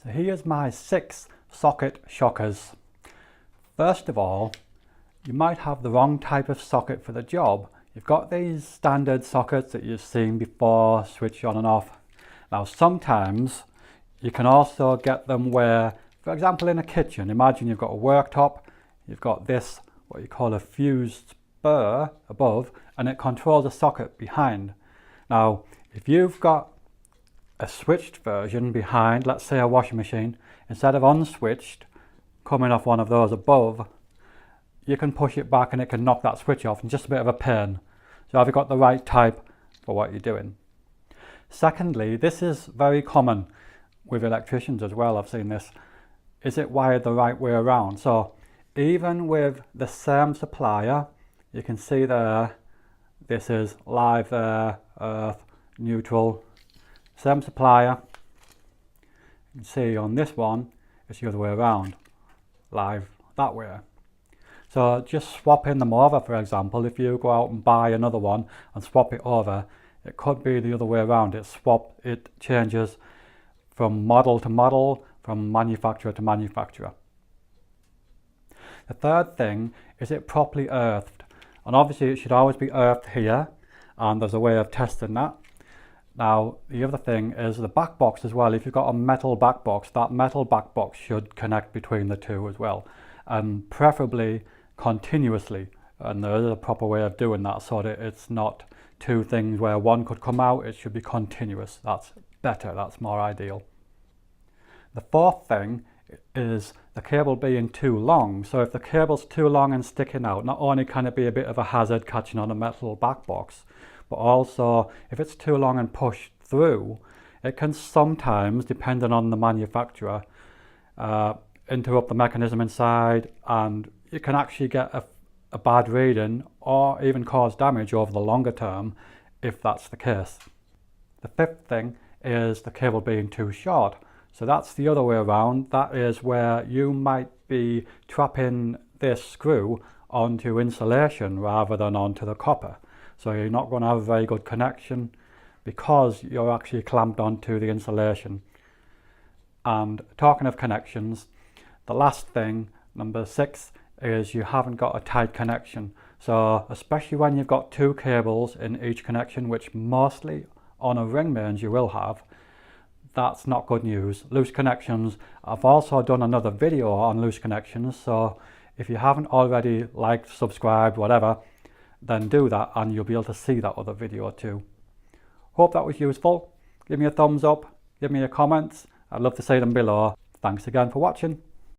So here's my 6 socket shockers. First of all, you might have the wrong type of socket for the job. You've got these standard sockets that you've seen before, switch on and off. Now sometimes you can also get them where, for example in a kitchen, imagine you've got a worktop, you've got this, what you call a fused spur above, and it controls a socket behind. Now if you've got a switched version behind, let's say a washing machine, instead of unswitched, coming off one of those above, you can push it back and it can knock that switch off, and just a bit of a pain. So have you got the right type for what you're doing? Secondly, this is very common with electricians as well, I've seen this. Is it wired the right way around? So even with the same supplier, you can see there, this is live there, earth, neutral, same supplier. You can see on this one, it's the other way around, live that way. So just swapping them over, for example, if you go out and buy another one and swap it over, it could be the other way around. It changes from model to model, from manufacturer to manufacturer. The third thing, is it properly earthed? And obviously it should always be earthed here, and there's a way of testing that. Now the other thing is the back box as well. If you've got a metal back box, that metal back box should connect between the two as well, and preferably continuously. And there is a proper way of doing that so that it's not two things where one could come out. It should be continuous. That's better, that's more ideal. The fourth thing is the cable being too long. So if the cable's too long and sticking out, not only can it be a bit of a hazard catching on a metal back box, but also if it's too long and pushed through, it can sometimes, depending on the manufacturer, interrupt the mechanism inside, and you can actually get a bad reading or even cause damage over the longer term if that's the case. The fifth thing is the cable being too short. So that's the other way around. That is where you might be trapping this screw onto insulation rather than onto the copper. So you're not going to have a very good connection because you're actually clamped onto the insulation. And talking of connections, the last thing, number 6, is you haven't got a tight connection. So especially when you've got 2 cables in each connection, which mostly on a ring mains you will have, that's not good news. Loose connections. I've also done another video on loose connections, so if you haven't already liked, subscribed, whatever, then do that and you'll be able to see that other video too. Hope that was useful. Give me a thumbs up, give me your comments. I'd love to see them below. Thanks again for watching.